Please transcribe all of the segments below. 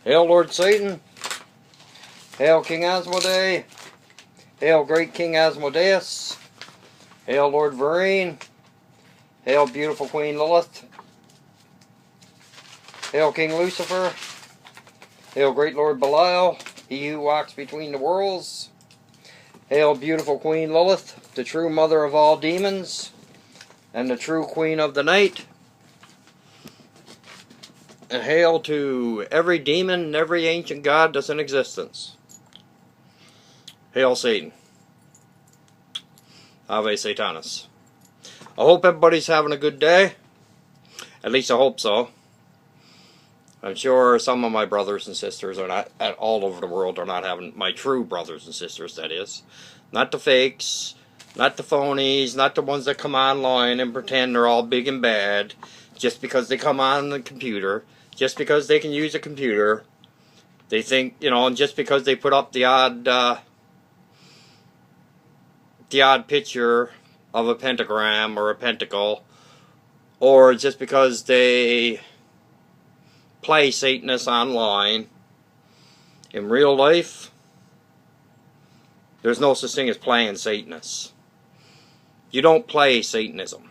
Hail Lord Satan. Hail King Asmodee. Hail Great King Asmodeus. Hail Lord Vereen. Hail beautiful Queen Lilith. Hail King Lucifer. Hail Great Lord Belial, he who walks between the worlds. Hail beautiful Queen Lilith, the true mother of all demons, and the true queen of the night. And hail to every demon and every ancient god that's in existence. Hail Satan. Ave Satanis. I hope everybody's having a good day. At least I hope so. I'm sure some of my brothers and sisters are not, all over the world, are not having, my true brothers and sisters, that is. Not the fakes, not the phonies, not the ones that come online and pretend they're all big and bad just because they come on the computer, just because they can use a computer. They think, you know, and just because they put up the odd picture of a pentagram or a pentacle, or just because they play Satanists online. In real life, there's no such thing as playing Satanists. You don't play Satanism.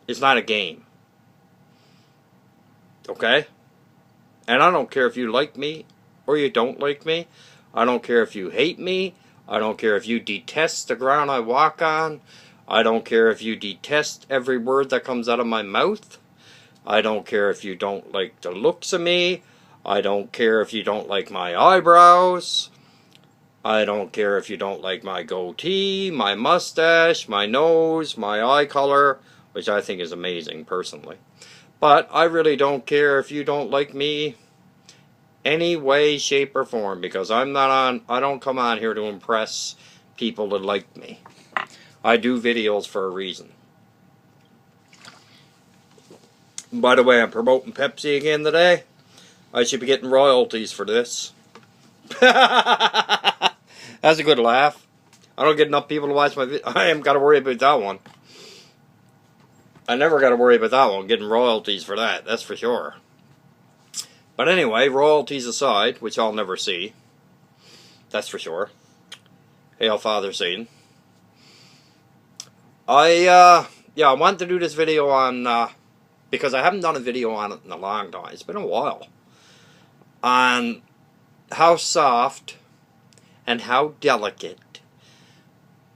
It's not a game. Okay? And I don't care if you like me or you don't like me. I don't care if you hate me. I don't care if you detest the ground I walk on. I don't care if you detest every word that comes out of my mouth. I don't care if you don't like the looks of me. I don't care if you don't like my eyebrows. I don't care if you don't like my goatee, my mustache, my nose, my eye color, which I think is amazing personally. But I really don't care if you don't like me any way, shape, or form, because I don't come on here to impress people that like me. I do videos for a reason. By the way, I'm promoting Pepsi again today. I should be getting royalties for this. That's a good laugh. I don't get enough people to watch my video. I haven't got to worry about that one. I never got to worry about that one, getting royalties for that, that's for sure. But anyway, royalties aside, which I'll never see, that's for sure. Hail Father Satan. I wanted to do this video on, because I haven't done a video on it in a long time. It's been a while. On how soft and how delicate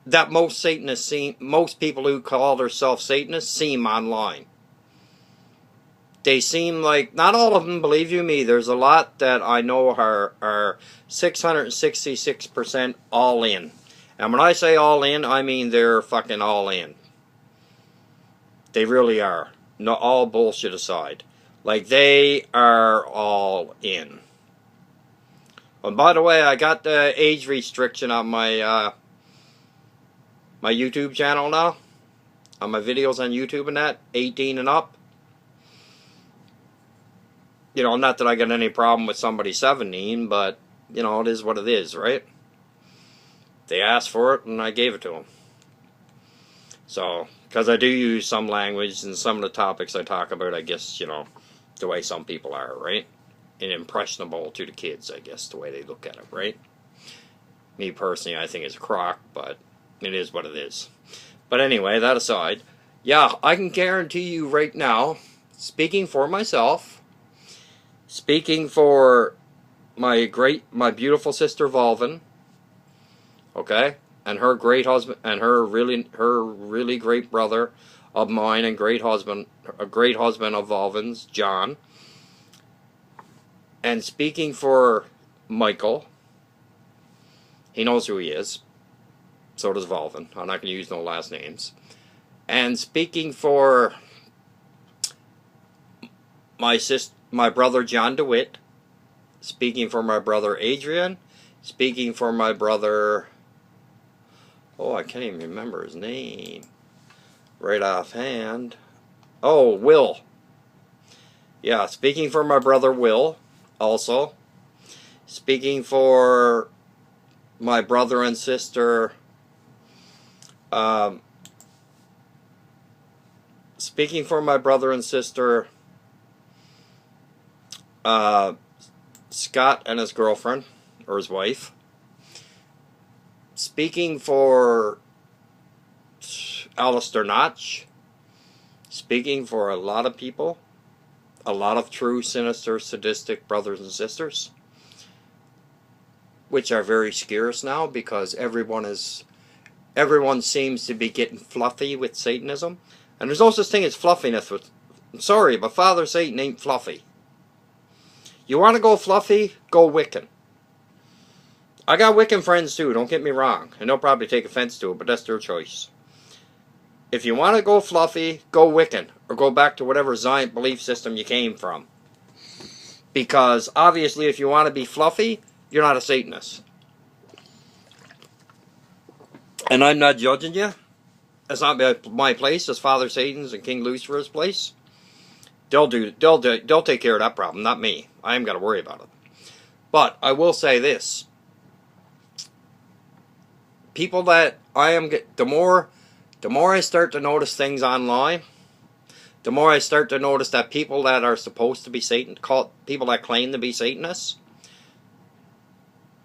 that most Satanists seem, most people who call themselves Satanists seem online. They seem like, not all of them, believe you me, there's a lot that I know are 666% all in. And when I say all in, I mean they're fucking all in. They really are. No, all bullshit aside. Like, they are all in. And by the way, I got the age restriction on my my YouTube channel now. On my videos on YouTube and that. 18 and up. You know, not that I got any problem with somebody 17, but, you know, it is what it is, right? They asked for it, and I gave it to them. So, because I do use some language, and some of the topics I talk about, I guess, you know, the way some people are, right? And impressionable to the kids, I guess, the way they look at it, right? Me personally, I think it's a crock, but it is what it is. But anyway, that aside, yeah, I can guarantee you right now, speaking for myself, speaking for my beautiful sister Volvin, okay, and her great husband, and her really great brother of mine, and a great husband of Volvin's, John, and speaking for Michael, he knows who he is, so does Volvin, I'm not going to use no last names, and speaking for my brother John DeWitt, speaking for my brother Adrian, speaking for my brother, oh, I can't even remember his name right offhand. Oh, Will. Yeah, speaking for my brother Will, also. Speaking for my brother and sister, Scott and his girlfriend, or his wife. Speaking for Alistair Notch, speaking for a lot of people, a lot of true, sinister, sadistic brothers and sisters, which are very scarce now because everyone seems to be getting fluffy with Satanism. And there's no such thing as fluffiness. I'm sorry, but Father Satan ain't fluffy. You want to go fluffy? Go Wiccan. I got Wiccan friends too, don't get me wrong. And they'll probably take offense to it, but that's their choice. If you want to go fluffy, go Wiccan. Or go back to whatever Zion belief system you came from. Because obviously if you want to be fluffy, you're not a Satanist. And I'm not judging you. That's not my place. It's Father Satan's and King Lucifer's place. They'll take care of that problem, not me. I ain't got to worry about it. But I will say this. People that the more I start to notice things online, the more I start to notice that people that are supposed to be people that claim to be Satanists,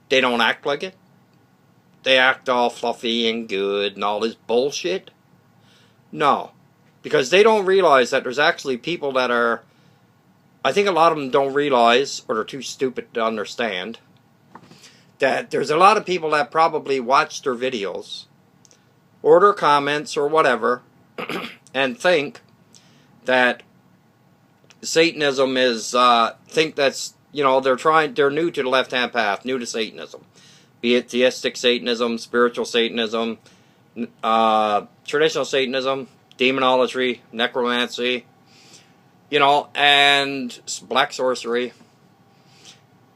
they don't act like it. They act all fluffy and good and all this bullshit. No. Because they don't realize that there's actually people that are... I think a lot of them don't realize, or they're too stupid to understand, that there's a lot of people that probably watch their videos, or their comments, or whatever, and think that Satanism is... think that's... You know, they're new to the left-hand path, new to Satanism. Be it Thestic Satanism, spiritual Satanism, traditional Satanism, demonology, necromancy, you know, and black sorcery.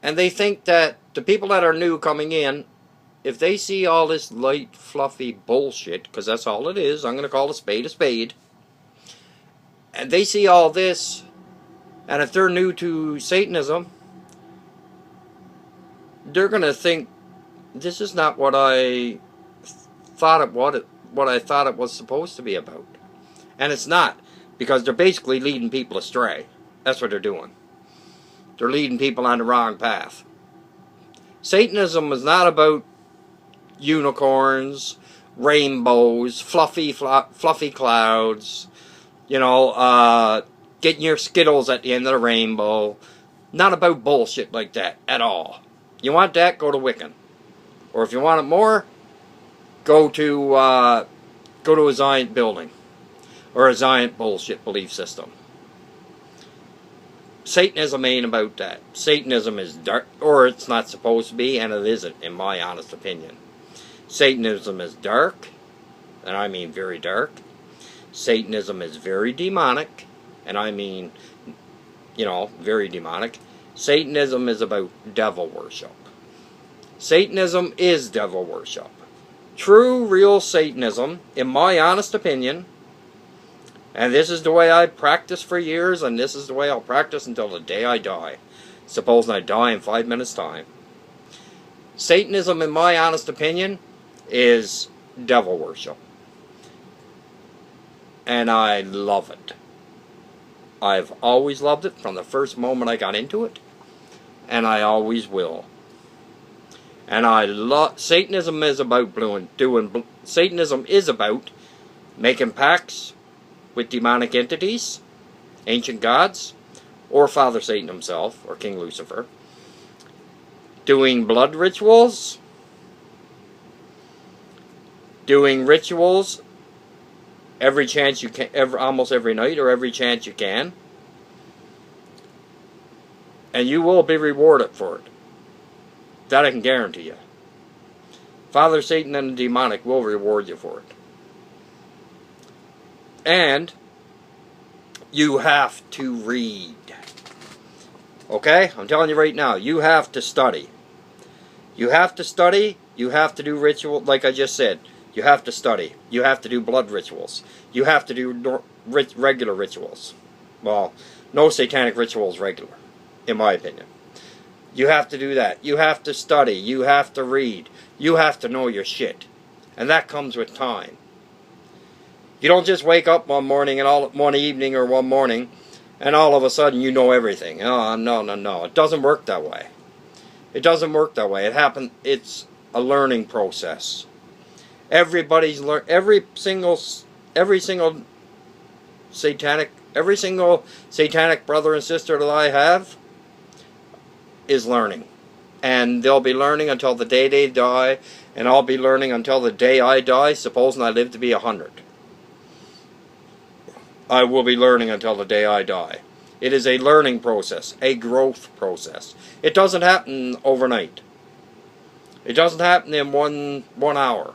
And they think that the people that are new coming in, if they see all this light, fluffy bullshit, because that's all it is, I'm going to call a spade, and they see all this, and if they're new to Satanism, they're going to think, this is not what I thought it was supposed to be about. And it's not, because they're basically leading people astray. That's what they're doing. They're leading people on the wrong path. Satanism is not about unicorns, rainbows, fluffy clouds, you know, getting your Skittles at the end of the rainbow. Not about bullshit like that at all. You want that, go to Wiccan. Or if you want it more, go to a Zion building. Or a Zion bullshit belief system. Satanism ain't about that. Satanism is dark, or it's not supposed to be, and it isn't, in my honest opinion. Satanism is dark, and I mean very dark. Satanism is very demonic, and I mean, you know, very demonic. Satanism is about devil worship. Satanism is devil worship. True, real Satanism, in my honest opinion, and this is the way I practiced for years, and this is the way I'll practice until the day I die. Supposing I die in 5 minutes' time. Satanism, in my honest opinion, is devil worship. And I love it. I've always loved it from the first moment I got into it, and I always will. And Satanism is about Satanism is about making pacts with demonic entities, ancient gods, or Father Satan himself, or King Lucifer, doing blood rituals, doing rituals every chance you can, almost every night, or every chance you can, and you will be rewarded for it. That I can guarantee you. Father Satan and the demonic will reward you for it. And you have to read. Okay? I'm telling you right now, you have to study. You have to study, you have to do ritual, like I just said. You have to study. You have to do blood rituals. You have to do regular rituals. Well, no satanic rituals regular, in my opinion. You have to do that. You have to study. You have to read. You have to know your shit. And that comes with time. You don't just wake up one morning and one evening or one morning and all of a sudden you know everything. Oh, no. It doesn't work that way. It doesn't work that way. It's a learning process. Every single satanic brother and sister that I have is learning. And they'll be learning until the day they die, and I'll be learning until the day I die, supposing I live to be 100. I will be learning until the day I die. It is a learning process, a growth process. It doesn't happen overnight. It doesn't happen in one hour.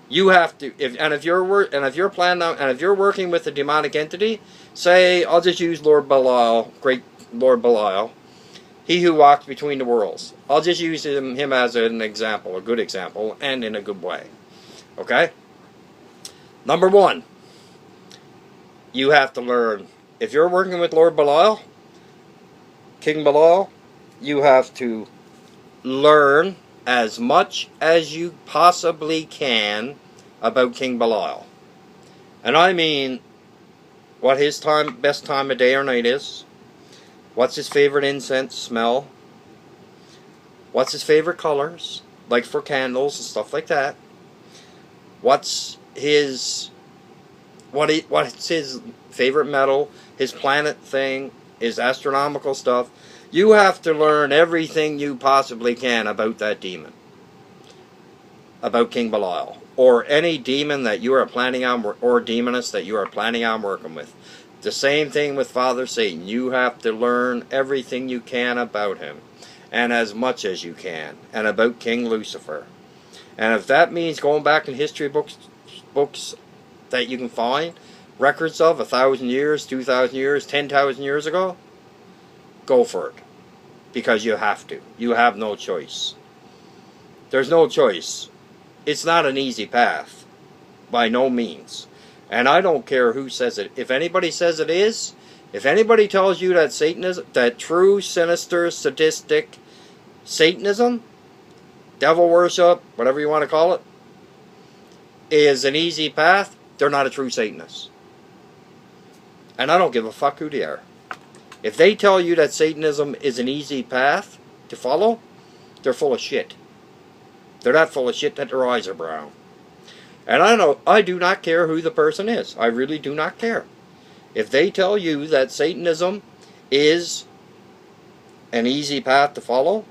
You have to, if you're working with a demonic entity, say, I'll just use Lord Belial, great Lord Belial, he who walks between the worlds. I'll just use him as an example, a good example, and in a good way. Okay? Number one, you have to learn. If you're working with Lord Belial, King Belial, you have to learn as much as you possibly can about King Belial. And I mean what his best time of day or night is. What's his favorite incense smell? What's his favorite colors, like for candles and stuff like that? What's his favorite metal, his planet thing, his astronomical stuff? You have to learn everything you possibly can about that demon, about King Belial, or any demon that you are planning on, or demoness that you are planning on working with. The same thing with Father Satan. You have to learn everything you can about him, and as much as you can, and about King Lucifer. And if that means going back in history books that you can find records of 1,000 years, 2,000 years, 10,000 years ago, go for it. Because you have to. You have no choice. There's no choice. It's not an easy path. By no means. And I don't care who says it. If anybody says it is, if anybody tells you that Satanism, that true, sinister, sadistic Satanism, devil worship, whatever you want to call it, is an easy path, they're not a true Satanist. And I don't give a fuck who they are. If they tell you that Satanism is an easy path to follow, they're full of shit. They're not full of shit that their eyes are brown. And I do not care who the person is. I really do not care. If they tell you that Satanism is an easy path to follow,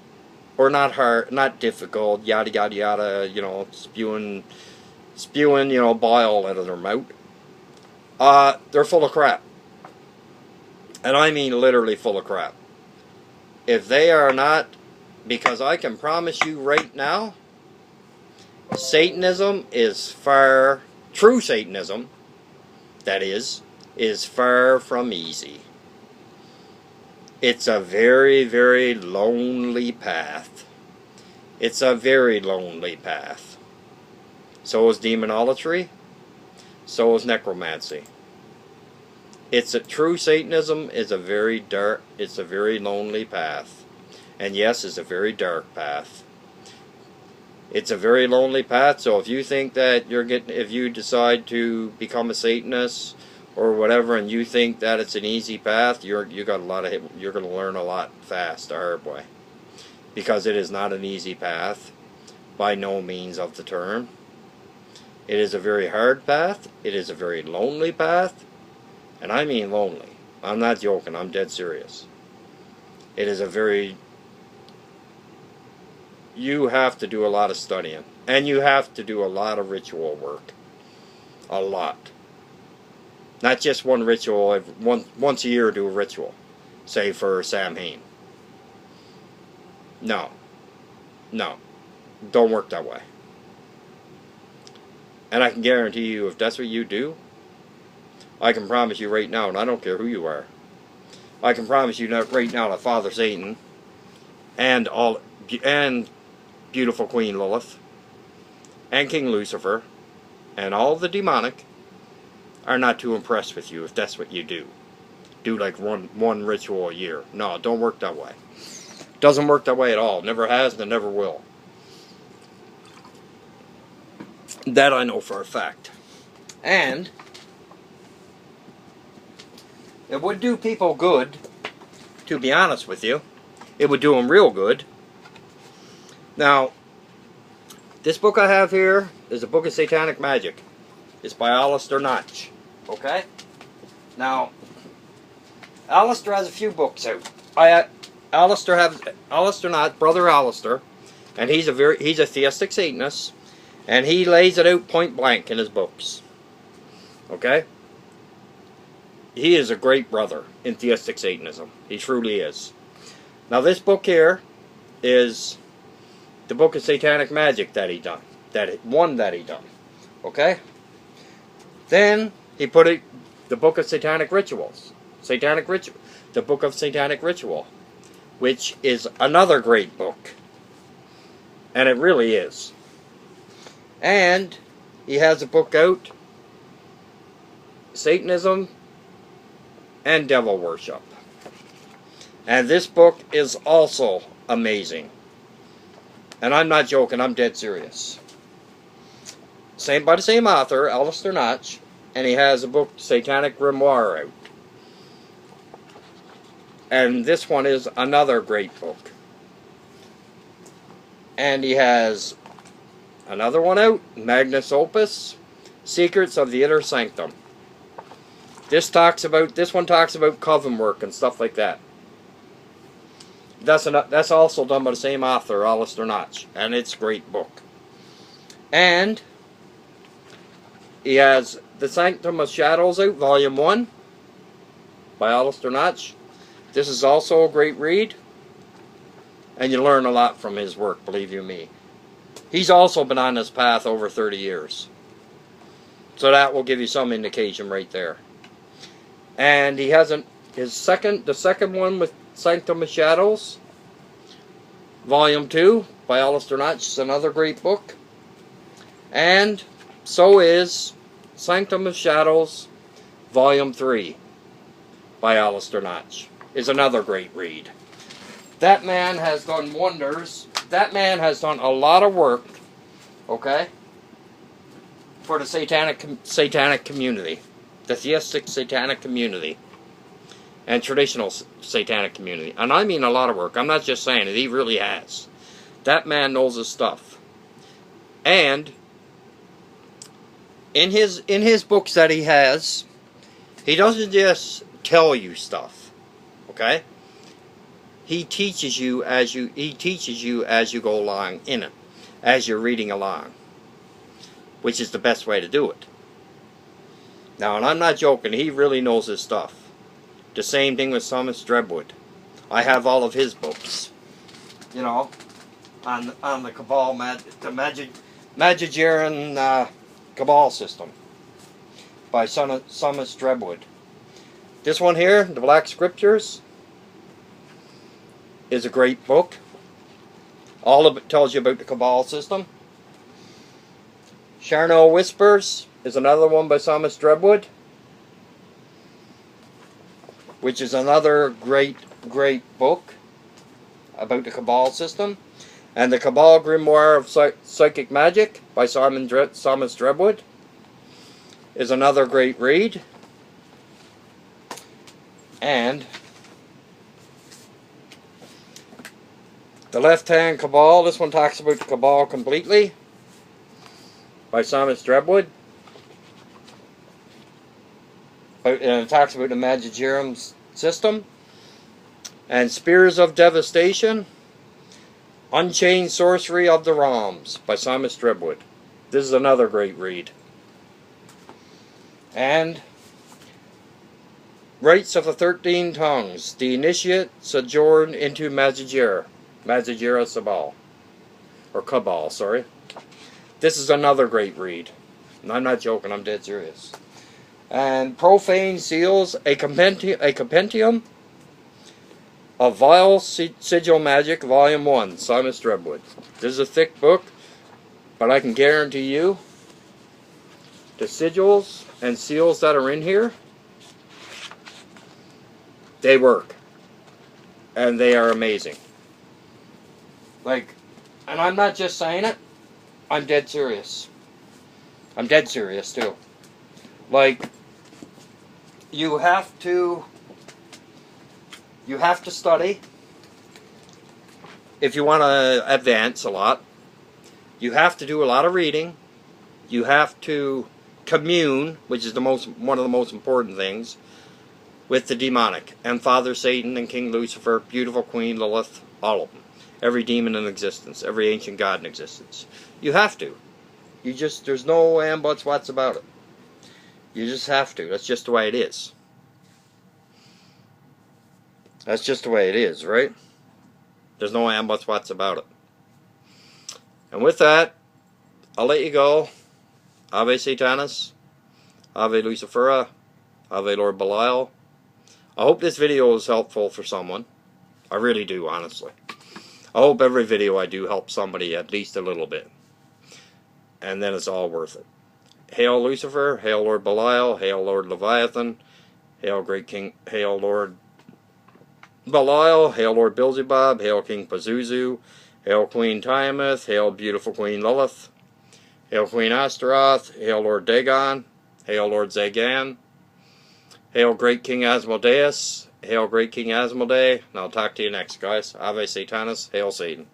or not hard, not difficult, yada yada yada, spewing, bile out of their mouth, they're full of crap. And I mean literally full of crap. If they are not, because I can promise you right now, Satanism is true Satanism, that is far from easy. It's a very, very lonely path. It's a very lonely path. So is demonolatry. So is necromancy. True Satanism is a very dark, it's a very lonely path. And yes, it's a very dark path. It's a very lonely path, so if you think that if you decide to become a Satanist or whatever, and you think that it's an easy path, you're going to learn a lot fast, the hard way. Because it is not an easy path, by no means of the term. It is a very hard path, it is a very lonely path, and I mean lonely. I'm not joking, I'm dead serious. It is a very... You have to do a lot of studying. And you have to do a lot of ritual work. A lot. Not just one ritual. Once a year do a ritual. Say for Samhain. No. No. Don't work that way. And I can guarantee you, if that's what you do, I can promise you right now, and I don't care who you are, I can promise you right now that Father Satan and beautiful Queen Lilith and King Lucifer and all the demonic are not too impressed with you if that's what you do. Do like one ritual a year. No, don't work that way. Doesn't work that way at all. Never has and never will. That I know for a fact. And it would do people good, to be honest with you. It would do them real good Now, this book I have here is a book of Satanic Magic. It's by Alistair Notch. Okay? Now, Alistair has a few books out. Alistair Notch, brother Alistair, and he's a theistic Satanist, and he lays it out point blank in his books. Okay? He is a great brother in theistic Satanism. He truly is. Now, this book here is the book of Satanic Magic that he done. That he done. Okay? Then he put the book of Satanic Rituals. The book of Satanic Ritual, which is another great book. And it really is. And he has a book out, Satanism and Devil Worship. And this book is also amazing. And I'm not joking, I'm dead serious. By the same author, Alistair Notch, and he has a book, Satanic Grimoire, out. And this one is another great book. And he has another one out, Magnus Opus, Secrets of the Inner Sanctum. This one talks about coven work and stuff like that. That's also done by the same author, Alistair Notch, and it's a great book. And he has The Sanctum of Shadows out, Volume 1, by Alistair Notch. This is also a great read, and you learn a lot from his work, believe you me. He's also been on this path over 30 years. So that will give you some indication right there. And he has the second one with Sanctum of Shadows, Volume 2 by Alistair Notch. It's another great book. And so is Sanctum of Shadows, Volume 3 by Alistair Notch. Is another great read. That man has done wonders. That man has done a lot of work, okay, for the satanic community, the theistic satanic community, and traditional satanic community. And I mean a lot of work. I'm not just saying it. He really has. That man knows his stuff. And in his books that he has, he doesn't just tell you stuff. Okay? He teaches you as you go along in it, as you're reading along, which is the best way to do it. Now, and I'm not joking, he really knows his stuff. The same thing with Thomas Drebwood. I have all of his books, you know, on the Cabal, the Magigeran Cabal system by Thomas Drebwood. This one here, The Black Scriptures, is a great book. All of it tells you about the Cabal system. Charnel Whispers is another one by Thomas Drebwood, which is another great book about the Cabal system. And the Cabal Grimoire of Psychic Magic by Thomas Drebwood is another great read. And The Left Hand Cabal, this one talks about the Cabal completely, by Thomas Drebwood. And it talks about the Magigeran system. And Spears of Devastation, Unchained Sorcery of the Realms by Thomas Drebwood. This is another great read. And Rites of the 13 Tongues, The Initiate Sojourn into Magigeran Sabal. Or Cabal, sorry. This is another great read. And I'm not joking, I'm dead serious. And Profane Seals, a compendium of Vile Sigil Magic, Volume 1, Thomas Drebwood. This is a thick book, but I can guarantee you the sigils and seals that are in here, they work. And they are amazing. Like, and I'm not just saying it, I'm dead serious. I'm dead serious too. Like, you have to study if you want to advance a lot, you have to do a lot of reading. You have to commune, which is one of the most important things, with the demonic, and Father Satan and King Lucifer, beautiful Queen Lilith, all of them. Every demon in existence, every ancient god in existence. You have to. There's no and buts, whats about it. You just have to. That's just the way it is. That's just the way it is, right? There's no and buts, whats about it. And with that, I'll let you go. Ave Satanis, Ave Lucifera, Ave Lord Belial. I hope this video is helpful for someone. I really do, honestly. I hope every video I do helps somebody at least a little bit. And then it's all worth it. Hail Lucifer, hail Lord Belial, hail Lord Leviathan, hail Great King, hail Lord Belial, hail Lord Beelzebub, hail King Pazuzu, hail Queen Tiamat, hail beautiful Queen Lilith, hail Queen Astaroth, hail Lord Dagon, hail Lord Zagan, hail Great King Asmodeus, hail Great King Asmodee, and I'll talk to you next, guys. Ave Satanis, hail Satan.